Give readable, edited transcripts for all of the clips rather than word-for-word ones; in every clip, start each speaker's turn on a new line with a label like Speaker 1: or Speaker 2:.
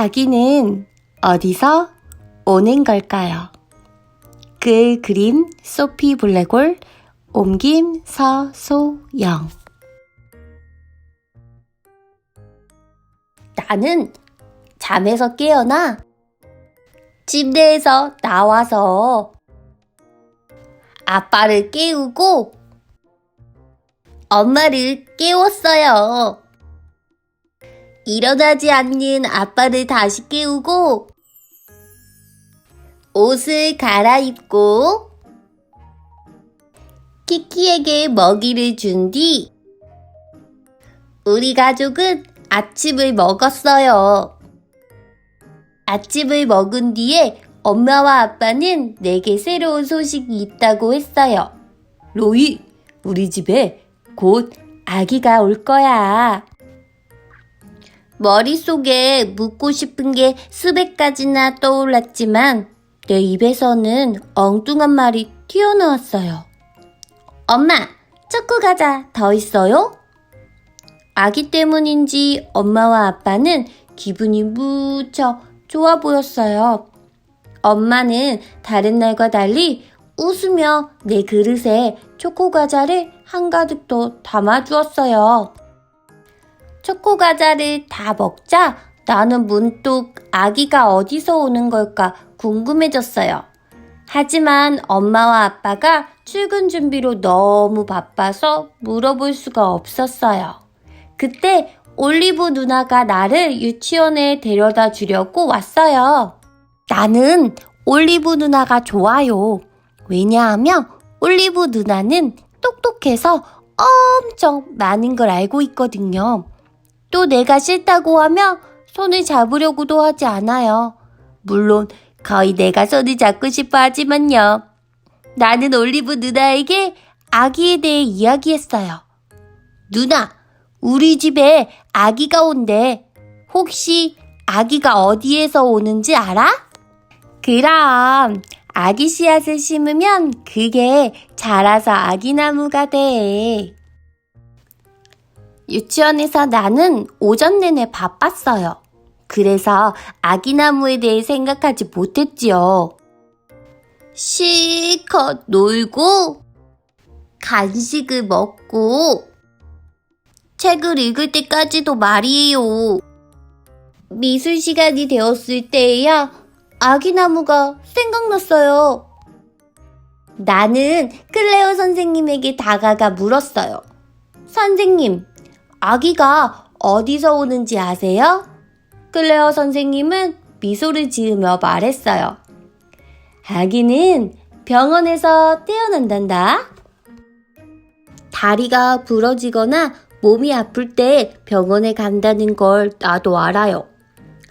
Speaker 1: 아기는 어디서 오는 걸까요? 글 그림 소피 블랙홀, 옮김 서소영. 나는 잠에서 깨어나 침대에서 나와서 아빠를 깨우고 엄마를 깨웠어요. 일어나지 않는 아빠를 다시 깨우고 옷을 갈아입고 키키에게 먹이를 준 뒤 우리 가족은 아침을 먹었어요. 아침을 먹은 뒤에 엄마와 아빠는 내게 새로운 소식이 있다고 했어요. 로이, 우리 집에 곧 아기가 올 거야. 머릿속에 묻고 싶은 게 수백 가지나 떠올랐지만 내 입에서는 엉뚱한 말이 튀어나왔어요. 엄마, 초코 과자 더 있어요? 아기 때문인지 엄마와 아빠는 기분이 무척 좋아 보였어요. 엄마는 다른 날과 달리 웃으며 내 그릇에 초코 과자를 한가득 더 담아주었어요. 초코 과자를 다 먹자 나는 문득 아기가 어디서 오는 걸까 궁금해졌어요. 하지만 엄마와 아빠가 출근 준비로 너무 바빠서 물어볼 수가 없었어요. 그때 올리브 누나가 나를 유치원에 데려다 주려고 왔어요. 나는 올리브 누나가 좋아요. 왜냐하면 올리브 누나는 똑똑해서 엄청 많은 걸 알고 있거든요. 또 내가 싫다고 하면 손을 잡으려고도 하지 않아요. 물론 거의 내가 손을 잡고 싶어 하지만요. 나는 올리브 누나에게 아기에 대해 이야기했어요. 누나, 우리 집에 아기가 온대. 혹시 아기가 어디에서 오는지 알아? 그럼 아기 씨앗을 심으면 그게 자라서 아기나무가 돼. 유치원에서 나는 오전 내내 바빴어요. 그래서 아기나무에 대해 생각하지 못했지요. 실컷 놀고 간식을 먹고 책을 읽을 때까지도 말이에요. 미술 시간이 되었을 때에야 아기나무가 생각났어요. 나는 클레어 선생님에게 다가가 물었어요. 선생님, 아기가 어디서 오는지 아세요? 클레어 선생님은 미소를 지으며 말했어요. 아기는 병원에서 태어난단다. 다리가 부러지거나 몸이 아플 때 병원에 간다는 걸 나도 알아요.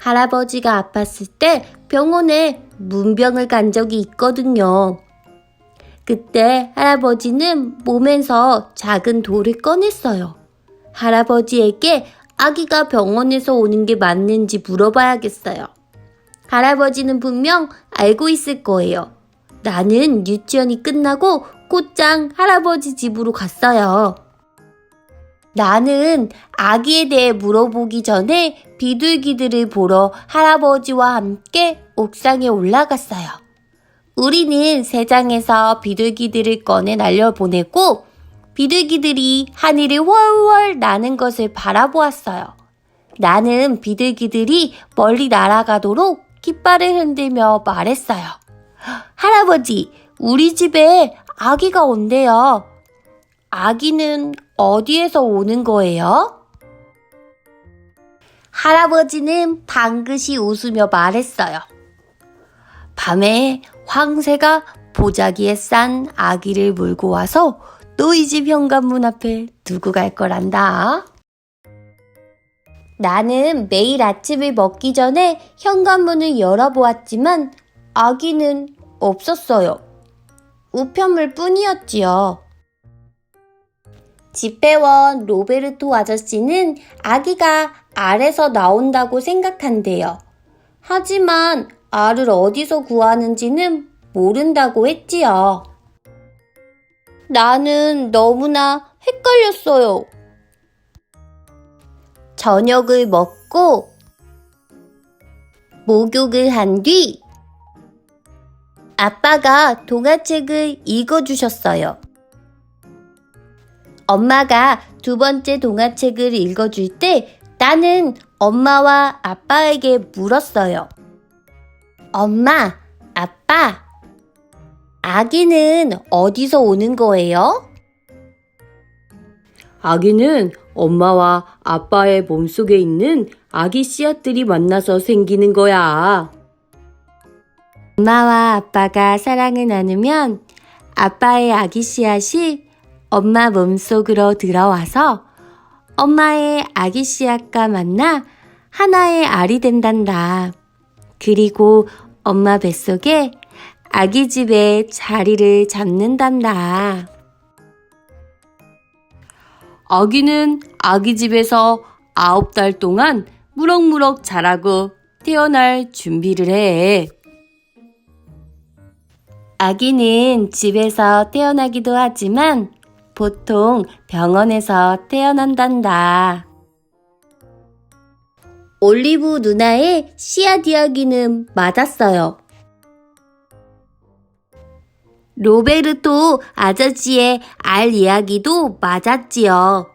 Speaker 1: 할아버지가 아팠을 때 병원에 문병을 간 적이 있거든요. 그때 할아버지는 몸에서 작은 돌을 꺼냈어요. 할아버지에게 아기가 병원에서 오는 게 맞는지 물어봐야겠어요. 할아버지는 분명 알고 있을 거예요. 나는 유치원이 끝나고 곧장 할아버지 집으로 갔어요. 나는 아기에 대해 물어보기 전에 비둘기들을 보러 할아버지와 함께 옥상에 올라갔어요. 우리는 새장에서 비둘기들을 꺼내 날려보내고 비둘기들이 하늘을 훨훨 나는 것을 바라보았어요. 나는 비둘기들이 멀리 날아가도록 깃발을 흔들며 말했어요. 할아버지, 우리 집에 아기가 온대요. 아기는 어디에서 오는 거예요? 할아버지는 방긋이 웃으며 말했어요. 밤에 황새가 보자기에 싼 아기를 몰고 와서 너희 집 현관문 앞에 두고 갈 거란다. 나는 매일 아침을 먹기 전에 현관문을 열어보았지만 아기는 없었어요. 우편물 뿐이었지요. 집배원 로베르토 아저씨는 아기가 알에서 나온다고 생각한대요. 하지만 알을 어디서 구하는지는 모른다고 했지요. 나는 너무나 헷갈렸어요. 저녁을 먹고 목욕을 한 뒤 아빠가 동화책을 읽어주셨어요. 엄마가 두 번째 동화책을 읽어줄 때 나는 엄마와 아빠에게 물었어요. 엄마, 아빠, 아기는 어디서 오는 거예요?
Speaker 2: 아기는 엄마와 아빠의 몸속에 있는 아기 씨앗들이 만나서 생기는 거야.
Speaker 1: 엄마와 아빠가 사랑을 나누면 아빠의 아기 씨앗이 엄마 몸속으로 들어와서 엄마의 아기 씨앗과 만나 하나의 알이 된단다. 그리고 엄마 뱃속에 아기 집에 자리를 잡는단다.
Speaker 2: 아기는 아기 집에서 9달 동안 무럭무럭 자라고 태어날 준비를 해.
Speaker 1: 아기는 집에서 태어나기도 하지만 보통 병원에서 태어난단다. 올리브 누나의 씨앗 이야기는 맞았어요. 로베르토 아저씨의 알 이야기도 맞았지요.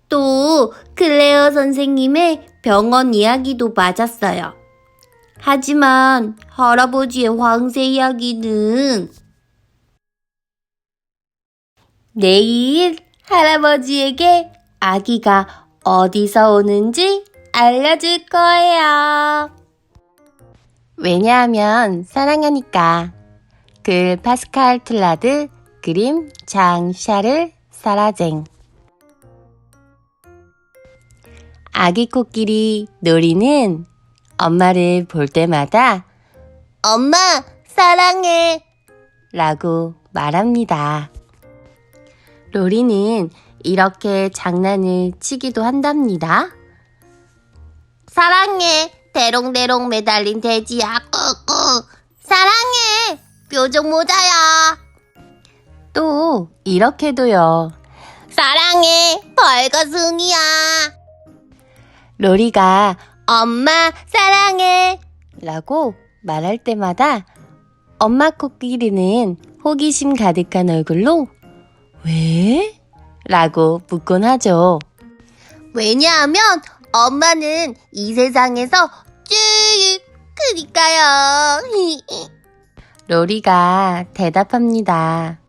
Speaker 1: 또 클레어 선생님의 병원 이야기도 맞았어요. 하지만 할아버지의 황새 이야기는 내일 할아버지에게 아기가 어디서 오는지 알려줄 거예요. 왜냐하면 사랑하니까. 글 파스칼 틀라드, 그림 장 샤를 사라쟁. 아기 코끼리 노리는 엄마를 볼 때마다 엄마 사랑해 라고 말합니다. 로리는 이렇게 장난을 치기도 한답니다. 사랑해 대롱대롱 매달린 돼지야 끄끄 사랑해 뾰족 모자야. 또 이렇게도요. 사랑해 벌거숭이야. 로리가 엄마 사랑해 라고 말할 때마다 엄마 코끼리는 호기심 가득한 얼굴로 왜? 라고 묻곤 하죠. 왜냐하면 엄마는 이 세상에서 제일 크니까요. 로리가 대답합니다.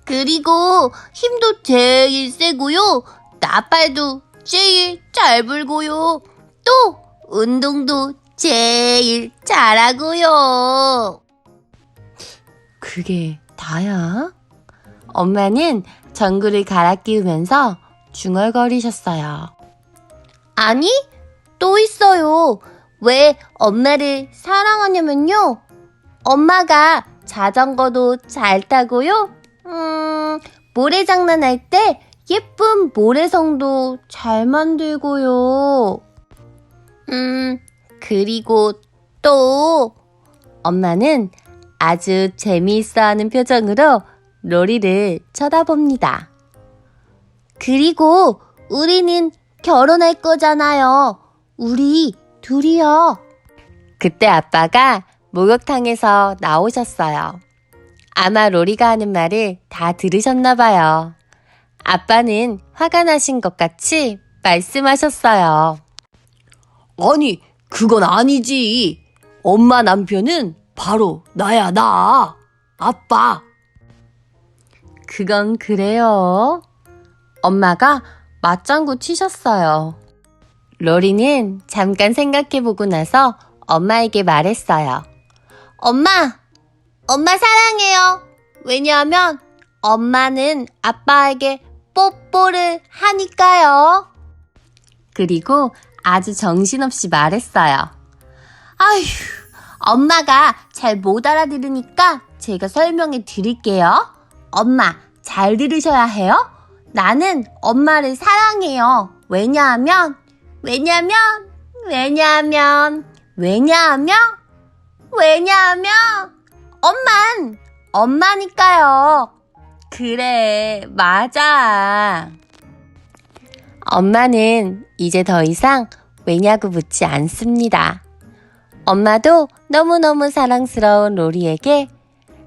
Speaker 1: 그리고 힘도 제일 세고요. 나팔도 제일 잘 불고요. 또 운동도 제일 잘하고요. 그게 다야? 엄마는 전구를 갈아 끼우면서 중얼거리셨어요. 아니, 또 있어요. 왜 엄마를 사랑하냐면요. 엄마가 자전거도 잘 타고요. 모래장난할 때 예쁜 모래성도 잘 만들고요. 그리고 또 엄마는 아주 재미있어하는 표정으로 로리를 쳐다봅니다. 그리고 우리는 결혼할 거잖아요. 우리 둘이요. 그때 아빠가 목욕탕에서 나오셨어요. 아마 로리가 하는 말을 다 들으셨나 봐요. 아빠는 화가 나신 것 같이 말씀하셨어요.
Speaker 2: 아니, 그건 아니지. 엄마 남편은 바로 나야, 나. 아빠.
Speaker 1: 그건 그래요. 엄마가 맞장구 치셨어요. 로리는 잠깐 생각해보고 나서 엄마에게 말했어요. 엄마 사랑해요. 왜냐하면 엄마는 아빠에게 뽀뽀를 하니까요. 그리고 아주 정신없이 말했어요. 아휴, 엄마가 잘 못 알아들으니까 제가 설명해 드릴게요. 엄마, 잘 들으셔야 해요. 나는 엄마를 사랑해요. 왜냐하면 엄마니까요. 그래, 맞아. 엄마는 이제 더 이상 왜냐고 묻지 않습니다. 엄마도 너무너무 사랑스러운 로리에게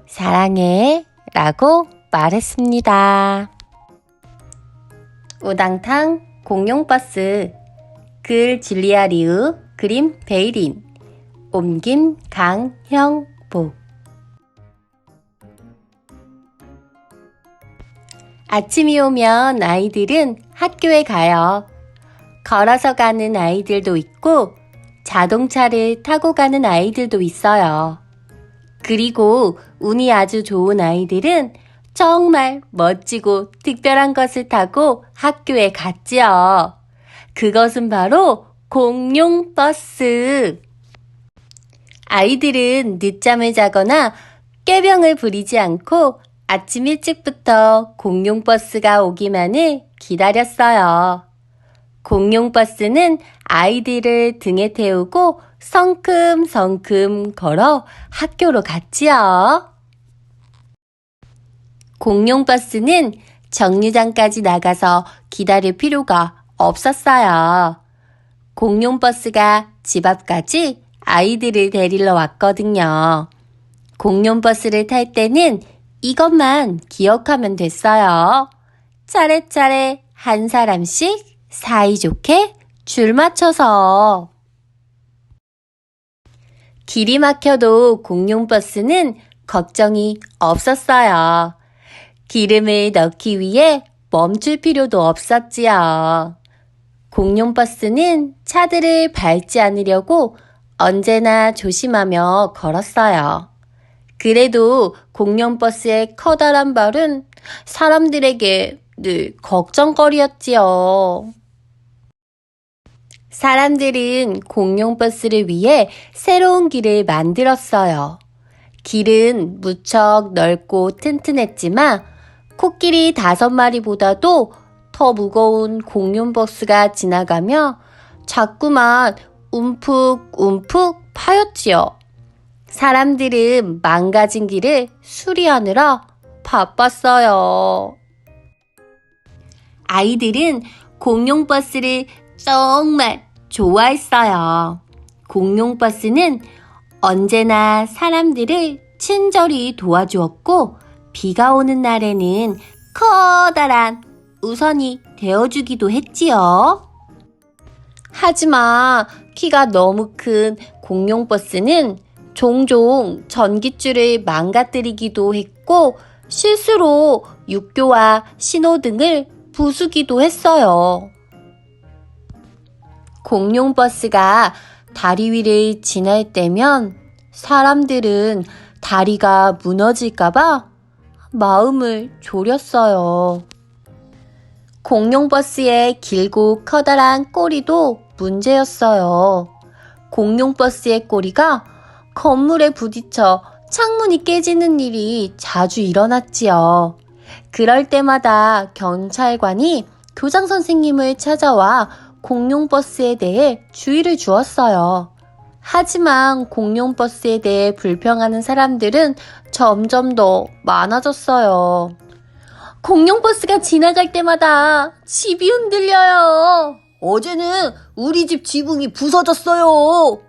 Speaker 1: 사랑해 라고 말했습니다. 우당탕 공룡버스 글 줄리아 리우 그림 베이린 옮김 강형복 아침이 오면 아이들은 학교에 가요. 걸어서 가는 아이들도 있고 자동차를 타고 가는 아이들도 있어요. 그리고 운이 아주 좋은 아이들은 정말 멋지고 특별한 것을 타고 학교에 갔지요. 그것은 바로 공룡버스. 아이들은 늦잠을 자거나 꾀병을 부리지 않고 아침 일찍부터 공룡버스가 오기만을 기다렸어요. 공룡버스는 아이들을 등에 태우고 성큼성큼 걸어 학교로 갔지요. 공룡버스는 정류장까지 나가서 기다릴 필요가 없었어요. 공룡버스가 집 앞까지 아이들을 데리러 왔거든요. 공룡버스를 탈 때는 이것만 기억하면 됐어요. 차례차례 한 사람씩 사이좋게 줄 맞춰서. 길이 막혀도 공룡버스는 걱정이 없었어요. 기름을 넣기 위해 멈출 필요도 없었지요. 공룡버스는 차들을 밟지 않으려고 언제나 조심하며 걸었어요. 그래도 공룡버스의 커다란 발은 사람들에게 늘 걱정거리였지요. 사람들은 공룡버스를 위해 새로운 길을 만들었어요. 길은 무척 넓고 튼튼했지만 코끼리 5마리보다도 더 무거운 공룡버스가 지나가며 자꾸만 움푹움푹 파였지요. 사람들은 망가진 길을 수리하느라 바빴어요. 아이들은 공룡버스를 정말 좋아했어요. 공룡버스는 언제나 사람들을 친절히 도와주었고 비가 오는 날에는 커다란 우산이 되어주기도 했지요. 하지만 키가 너무 큰 공룡버스는 종종 전깃줄을 망가뜨리기도 했고 실수로 육교와 신호등을 부수기도 했어요. 공룡버스가 다리 위를 지날 때면 사람들은 다리가 무너질까봐 마음을 졸였어요. 공룡버스의 길고 커다란 꼬리도 문제였어요. 공룡버스의 꼬리가 건물에 부딪혀 창문이 깨지는 일이 자주 일어났지요. 그럴 때마다 경찰관이 교장 선생님을 찾아와 공룡버스에 대해 주의를 주었어요. 하지만 공룡버스에 대해 불평하는 사람들은 점점 더 많아졌어요. 공룡버스가 지나갈 때마다 집이 흔들려요. 어제는 우리 집 지붕이 부서졌어요.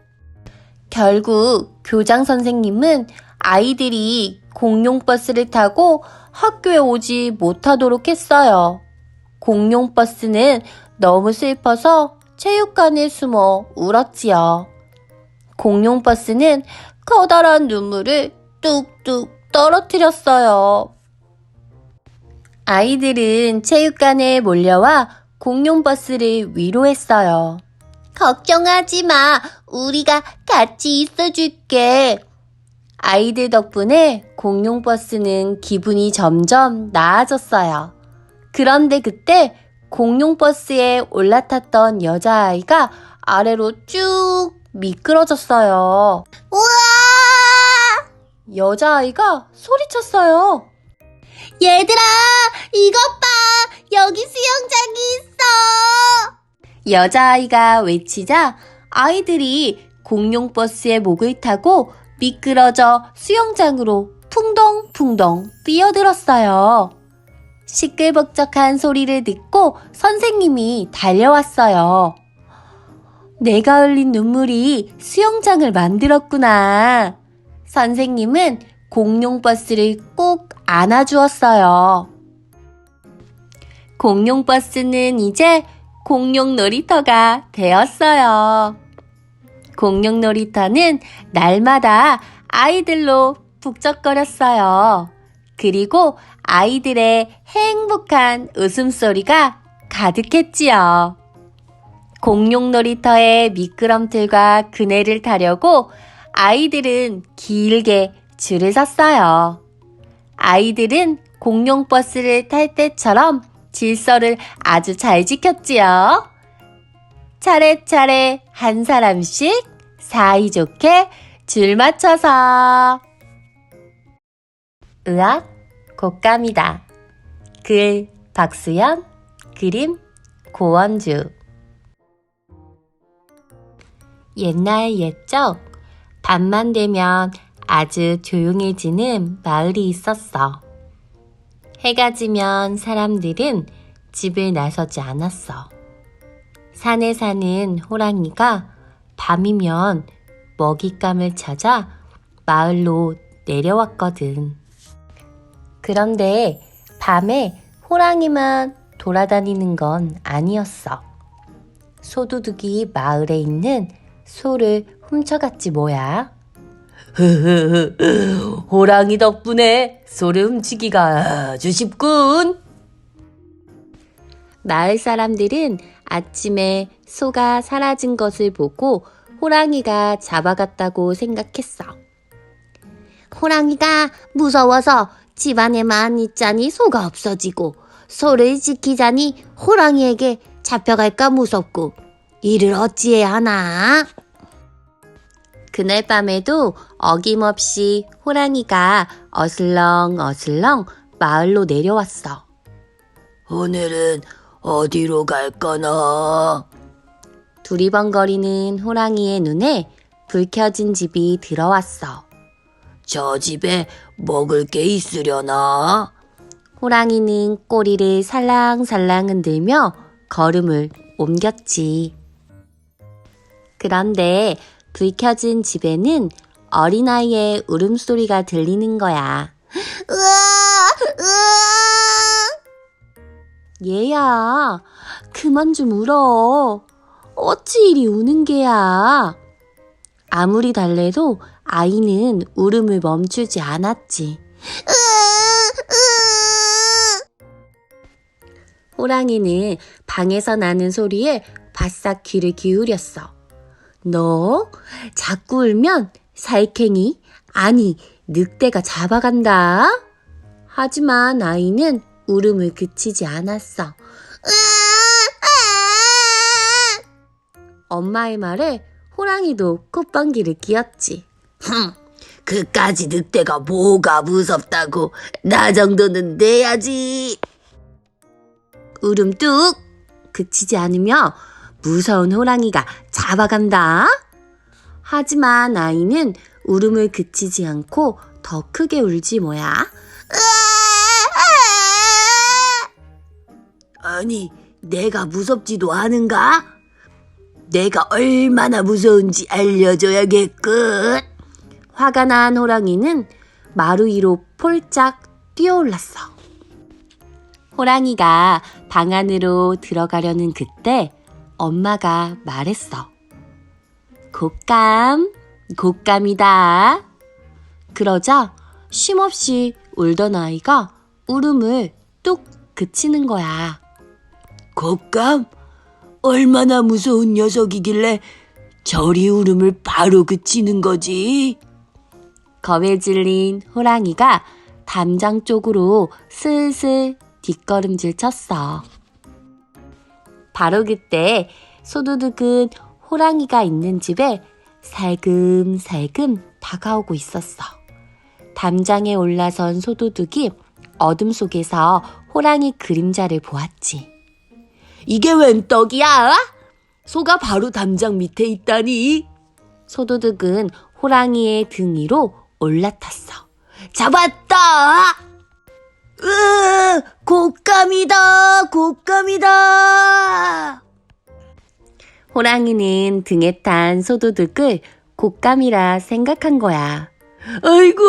Speaker 1: 결국 교장 선생님은 아이들이 공룡버스를 타고 학교에 오지 못하도록 했어요. 공룡버스는 너무 슬퍼서 체육관에 숨어 울었지요. 공룡버스는 커다란 눈물을 뚝뚝 떨어뜨렸어요. 아이들은 체육관에 몰려와 공룡버스를 위로했어요. 걱정하지 마. 우리가 같이 있어줄게. 아이들 덕분에 공룡버스는 기분이 점점 나아졌어요. 그런데 그때 공룡버스에 올라탔던 여자아이가 아래로 쭉 미끄러졌어요. 우와! 여자아이가 소리쳤어요. 얘들아, 이것 봐! 여기 수영장이 있어! 여자아이가 외치자 아이들이 공룡버스의 목을 타고 미끄러져 수영장으로 풍덩풍덩 뛰어들었어요. 시끌벅적한 소리를 듣고 선생님이 달려왔어요. 내가 흘린 눈물이 수영장을 만들었구나. 선생님은 공룡버스를 꼭 안아주었어요. 공룡버스는 이제 공룡 놀이터가 되었어요. 공룡 놀이터는 날마다 아이들로 북적거렸어요. 그리고 아이들의 행복한 웃음소리가 가득했지요. 공룡 놀이터의 미끄럼틀과 그네를 타려고 아이들은 길게 줄을 섰어요. 아이들은 공룡버스를 탈 때처럼 질서를 아주 잘 지켰지요. 차례차례 한 사람씩 사이좋게 줄 맞춰서. 의학 곶감이다. 글 박수연, 그림 고원주. 옛날 옛적 밤만 되면 아주 조용해지는 마을이 있었어. 해가 지면 사람들은 집을 나서지 않았어. 산에 사는 호랑이가 밤이면 먹잇감을 찾아 마을로 내려왔거든. 그런데 밤에 호랑이만 돌아다니는 건 아니었어. 소도둑이 마을에 있는 소를 훔쳐갔지 뭐야. 호랑이 덕분에 소를 훔치기가 아주 쉽군. 마을 사람들은 아침에 소가 사라진 것을 보고 호랑이가 잡아갔다고 생각했어. 호랑이가 무서워서 집안에만 있자니 소가 없어지고 소를 지키자니 호랑이에게 잡혀갈까 무섭고 이를 어찌해야 하나? 그날 밤에도 어김없이 호랑이가 어슬렁어슬렁 마을로 내려왔어. 오늘은 어디로 갈까나? 두리번거리는 호랑이의 눈에 불 켜진 집이 들어왔어. 저 집에 먹을 게 있으려나? 호랑이는 꼬리를 살랑살랑 흔들며 걸음을 옮겼지. 그런데 불 켜진 집에는 어린아이의 울음소리가 들리는 거야. 얘야, 그만 좀 울어. 어찌 이리 우는 게야. 아무리 달래도 아이는 울음을 멈추지 않았지. 호랑이는 방에서 나는 소리에 바싹 귀를 기울였어. 너 자꾸 울면 살쾡이, 아니 늑대가 잡아간다. 하지만 아이는 울음을 그치지 않았어. 엄마의 말에 호랑이도 콧방귀를 뀌었지. 그까지 늑대가 뭐가 무섭다고. 나 정도는 내야지. 울음 뚝 그치지 않으며 무서운 호랑이가 잡아간다. 하지만 아이는 울음을 그치지 않고 더 크게 울지 뭐야. 아니, 내가 무섭지도 않은가? 내가 얼마나 무서운지 알려줘야겠군. 화가 난 호랑이는 마루 위로 폴짝 뛰어올랐어. 호랑이가 방 안으로 들어가려는 그때 엄마가 말했어. 곶감, 곶감이다. 그러자 쉼없이 울던 아이가 울음을 뚝 그치는 거야. 곶감? 얼마나 무서운 녀석이길래 저리 울음을 바로 그치는 거지? 겁에 질린 호랑이가 담장 쪽으로 슬슬 뒷걸음질 쳤어. 바로 그때 소도둑은 호랑이가 있는 집에 살금살금 다가오고 있었어. 담장에 올라선 소도둑이 어둠 속에서 호랑이 그림자를 보았지. 이게 웬 떡이야? 소가 바로 담장 밑에 있다니. 소도둑은 호랑이의 등 위로 올라탔어. 잡았다! 곶감이다! 곶감이다! 호랑이는 등에 탄 소도둑을 곶감이라 생각한 거야.
Speaker 2: 아이고,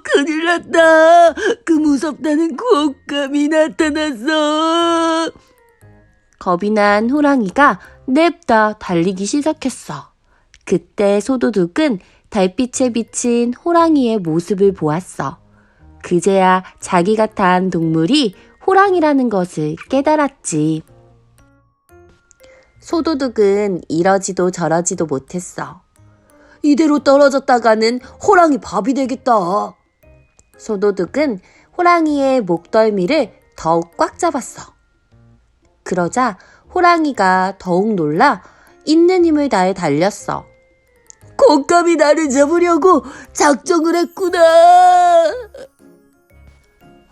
Speaker 2: 큰일 났다. 그 무섭다는 곶감이 나타났어.
Speaker 1: 겁이 난 호랑이가 냅다 달리기 시작했어. 그때 소도둑은 달빛에 비친 호랑이의 모습을 보았어. 그제야 자기가 탄 동물이 호랑이라는 것을 깨달았지. 소도둑은 이러지도 저러지도 못했어.
Speaker 2: 이대로 떨어졌다가는 호랑이 밥이 되겠다.
Speaker 1: 소도둑은 호랑이의 목덜미를 더욱 꽉 잡았어. 그러자 호랑이가 더욱 놀라 있는 힘을 다해 달렸어.
Speaker 2: 곶감이 나를 잡으려고 작정을 했구나.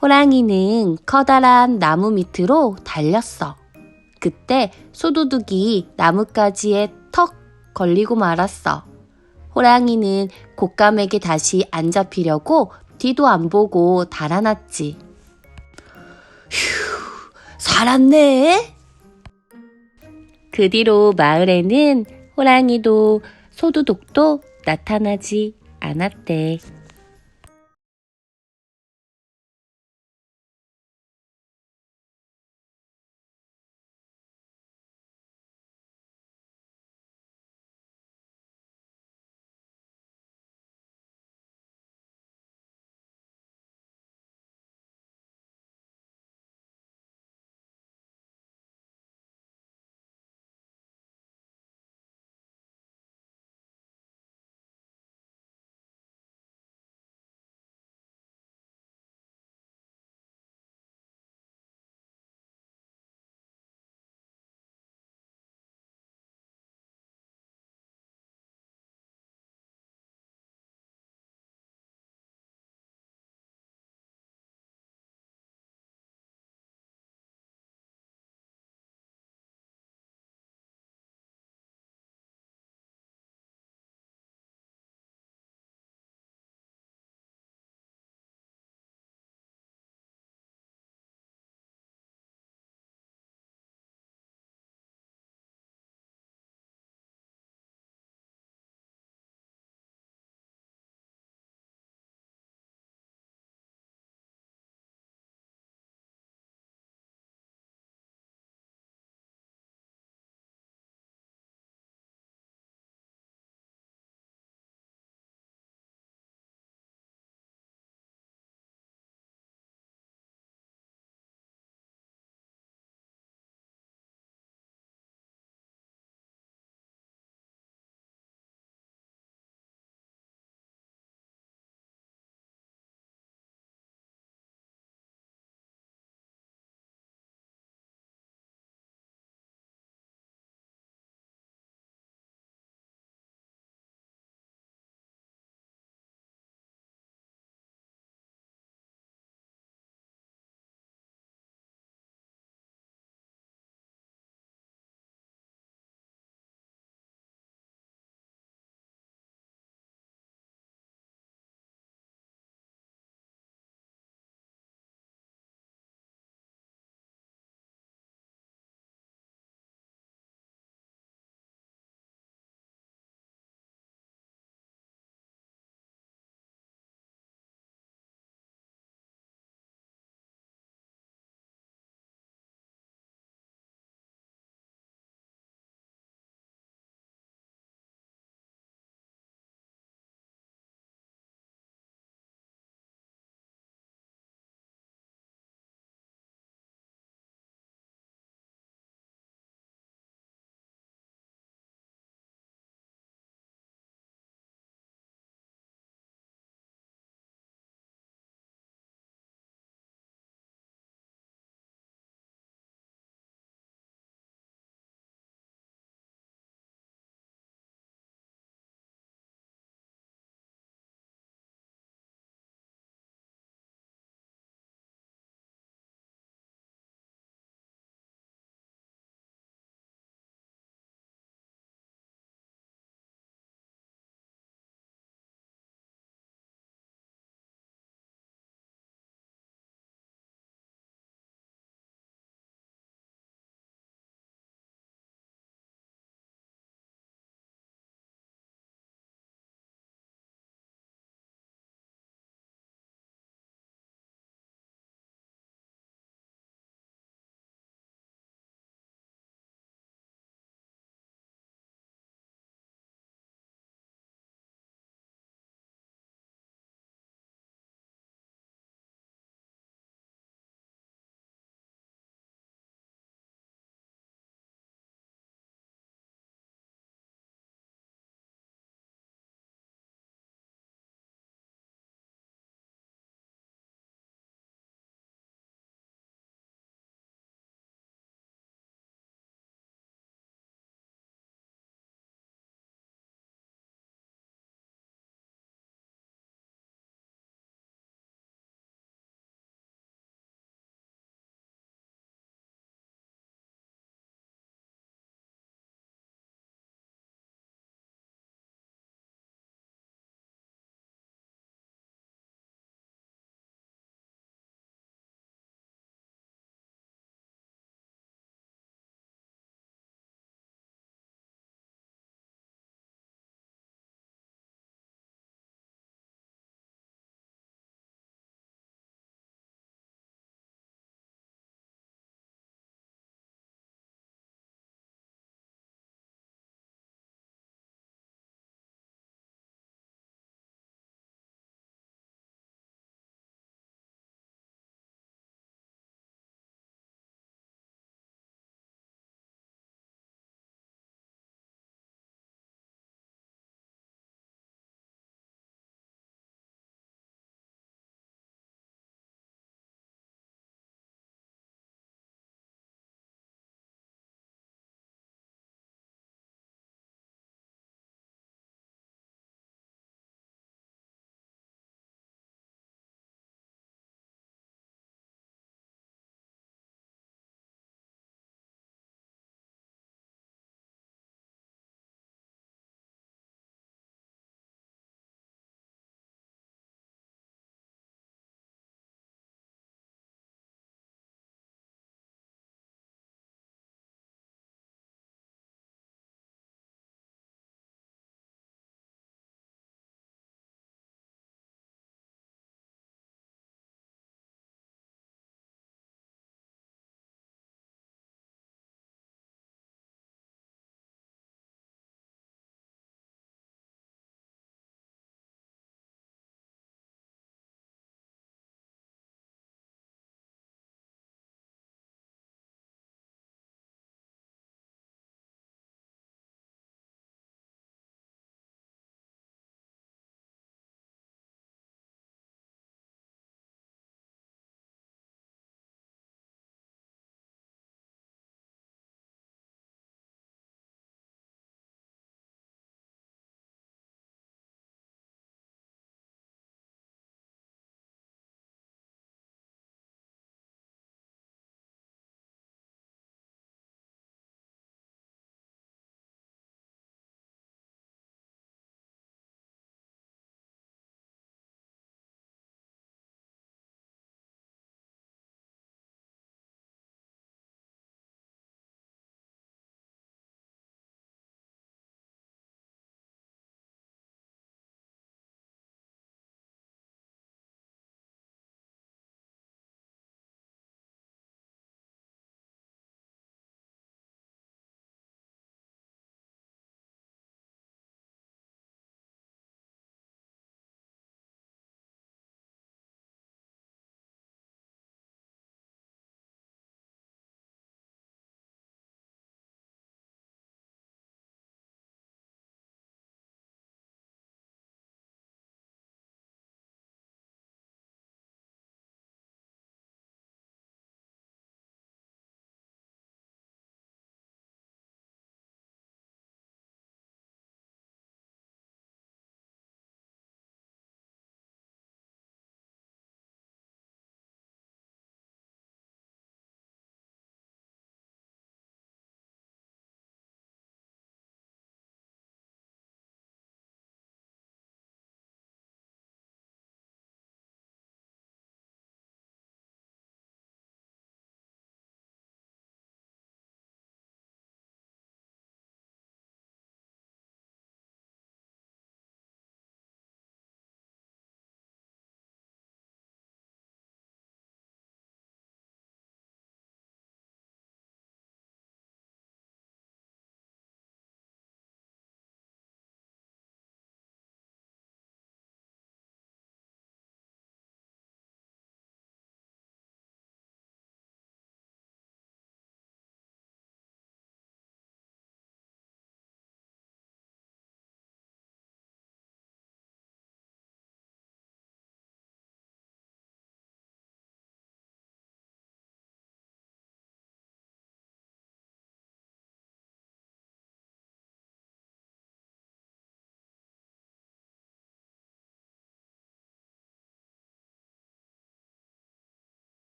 Speaker 1: 호랑이는 커다란 나무 밑으로 달렸어. 그때 소도둑이 나뭇가지에 턱 걸리고 말았어. 호랑이는 곶감에게 다시 안 잡히려고 뒤도 안 보고 달아났지.
Speaker 2: 살았네.
Speaker 1: 그 뒤로 마을에는 호랑이도 소도둑도 나타나지 않았대.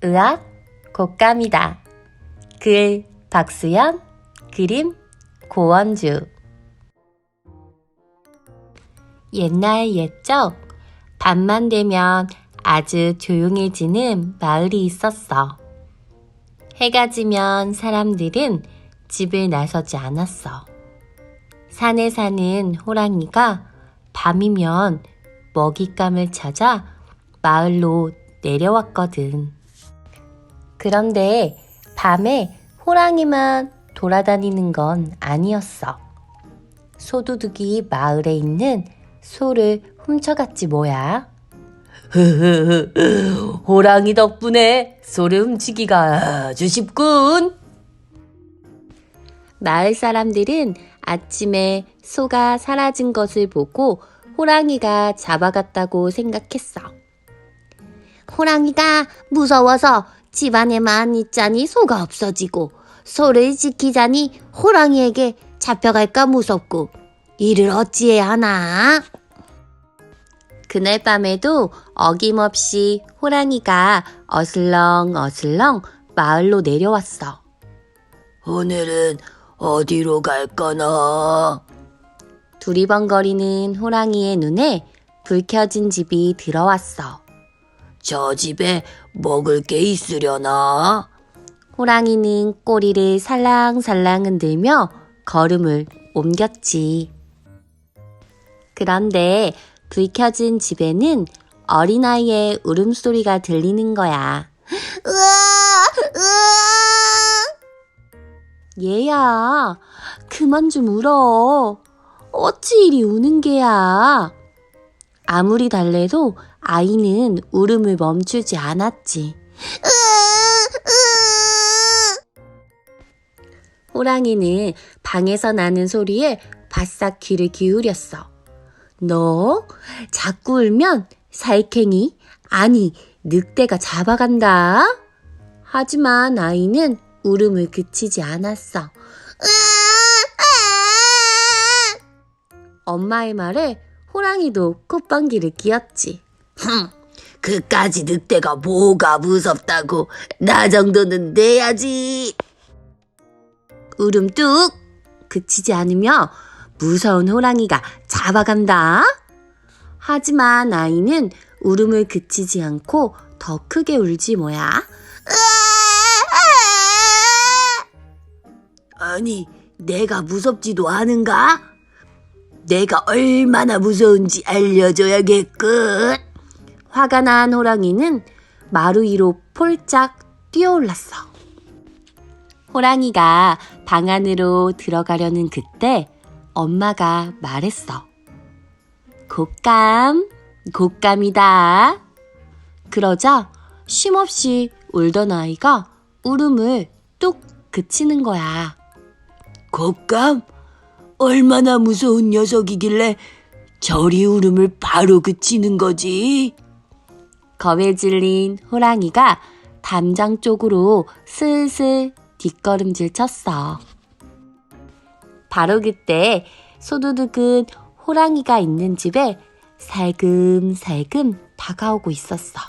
Speaker 1: 의학 곶감이다. 글 박수연, 그림 고원주. 옛날 옛적 밤만 되면 아주 조용해지는 마을이 있었어. 해가 지면 사람들은 집을 나서지 않았어. 산에 사는 호랑이가 밤이면 먹잇감을 찾아 마을로 내려왔거든. 그런데 밤에 호랑이만 돌아다니는 건 아니었어. 소도둑이 마을에 있는 소를 훔쳐갔지 뭐야. 호랑이 덕분에 소를 훔치기가 아주 쉽군. 마을 사람들은 아침에 소가 사라진 것을 보고 호랑이가 잡아갔다고 생각했어. 호랑이가 무서워서 집안에만 있자니 소가 없어지고 소를 지키자니 호랑이에게 잡혀갈까 무섭고 이를 어찌해야 하나? 그날 밤에도 어김없이 호랑이가 어슬렁어슬렁 마을로 내려왔어.
Speaker 2: 오늘은 어디로 갈까나?
Speaker 1: 두리번거리는 호랑이의 눈에 불 켜진 집이 들어왔어.
Speaker 2: 저 집에 먹을 게 있으려나?
Speaker 1: 호랑이는 꼬리를 살랑살랑 흔들며 걸음을 옮겼지. 그런데 불 켜진 집에는 어린아이의 울음소리가 들리는 거야. 얘야, 그만 좀 울어. 어찌 이리 우는 게야. 아무리 달래도 아이는 울음을 멈추지 않았지. 호랑이는 방에서 나는 소리에 바싹 귀를 기울였어. 너 자꾸 울면 살쾡이, 아니 늑대가 잡아간다. 하지만 아이는 울음을 그치지 않았어. 엄마의 말에 호랑이도 콧방귀를 뀌었지.
Speaker 2: 그까지 늑대가 뭐가 무섭다고. 나 정도는 내야지.
Speaker 1: 울음 뚝 그치지 않으며 무서운 호랑이가 잡아간다. 하지만 아이는 울음을 그치지 않고 더 크게 울지 뭐야.
Speaker 2: 아니, 내가 무섭지도 않은가? 내가 얼마나 무서운지 알려줘야겠군.
Speaker 1: 화가 난 호랑이는 마루 위로 폴짝 뛰어올랐어. 호랑이가 방 안으로 들어가려는 그때 엄마가 말했어. 곶감이다. 그러자 쉼없이 울던 아이가 울음을 뚝 그치는 거야.
Speaker 2: 곶감? 얼마나 무서운 녀석이길래 저리 울음을 바로 그치는 거지?
Speaker 1: 겁에 질린 호랑이가 담장 쪽으로 슬슬 뒷걸음질 쳤어. 바로 그때 소도둑은 호랑이가 있는 집에 살금살금 다가오고 있었어.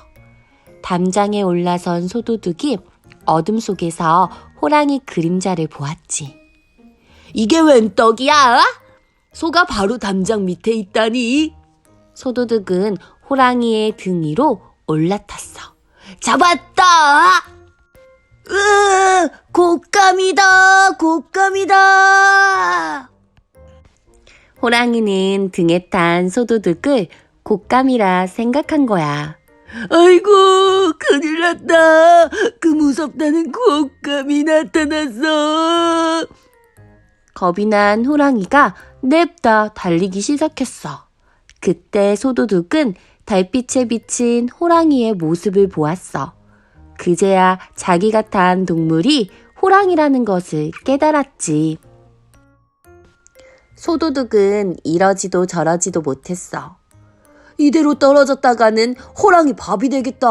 Speaker 1: 담장에 올라선 소도둑이 어둠 속에서 호랑이 그림자를 보았지.
Speaker 2: 이게 웬 떡이야? 소가 바로 담장 밑에 있다니.
Speaker 1: 소도둑은 호랑이의 등 위로 올라탔어.
Speaker 2: 잡았다! 곶감이다!
Speaker 1: 호랑이는 등에 탄 소도둑을 곶감이라 생각한 거야.
Speaker 2: 아이고, 큰일 났다. 그 무섭다는 곶감이 나타났어.
Speaker 1: 겁이 난 호랑이가 냅다 달리기 시작했어. 그때 소도둑은 달빛에 비친 호랑이의 모습을 보았어. 그제야 자기가 탄 동물이 호랑이라는 것을 깨달았지. 소도둑은 이러지도 저러지도 못했어.
Speaker 2: 이대로 떨어졌다가는 호랑이 밥이 되겠다.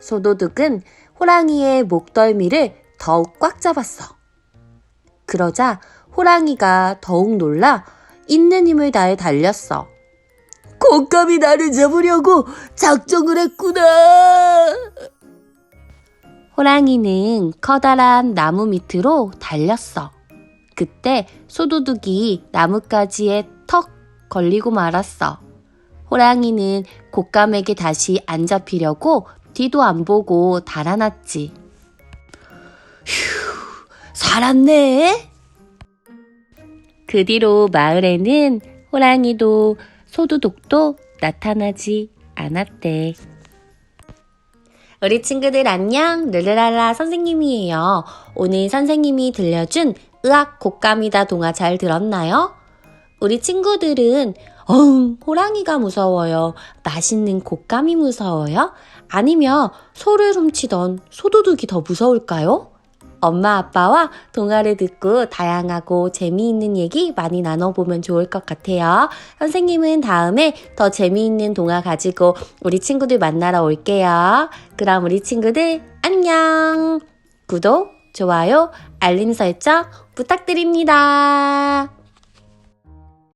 Speaker 1: 소도둑은 호랑이의 목덜미를 더욱 꽉 잡았어. 그러자 호랑이가 더욱 놀라 있는 힘을 다해 달렸어.
Speaker 2: 곶감이 나를 잡으려고 작정을 했구나.
Speaker 1: 호랑이는 커다란 나무 밑으로 달렸어. 그때 소도둑이 나뭇가지에 턱 걸리고 말았어. 호랑이는 곶감에게 다시 안 잡히려고 뒤도 안 보고 달아났지.
Speaker 2: 휴, 살았네.
Speaker 1: 그 뒤로 마을에는 호랑이도 소도둑도 나타나지 않았대. 우리 친구들 안녕, 르르랄라 선생님이에요. 오늘 선생님이 들려준 으악 곶감이다 동화 잘 들었나요? 우리 친구들은 호랑이가 무서워요? 맛있는 곶감이 무서워요? 아니면 소를 훔치던 소도둑이 더 무서울까요? 엄마 아빠와 동화를 듣고 다양하고 재미있는 얘기 많이 나눠보면 좋을 것 같아요. 선생님은 다음에 더 재미있는 동화 가지고 우리 친구들 만나러 올게요. 그럼 우리 친구들 안녕! 구독, 좋아요, 알림 설정 부탁드립니다.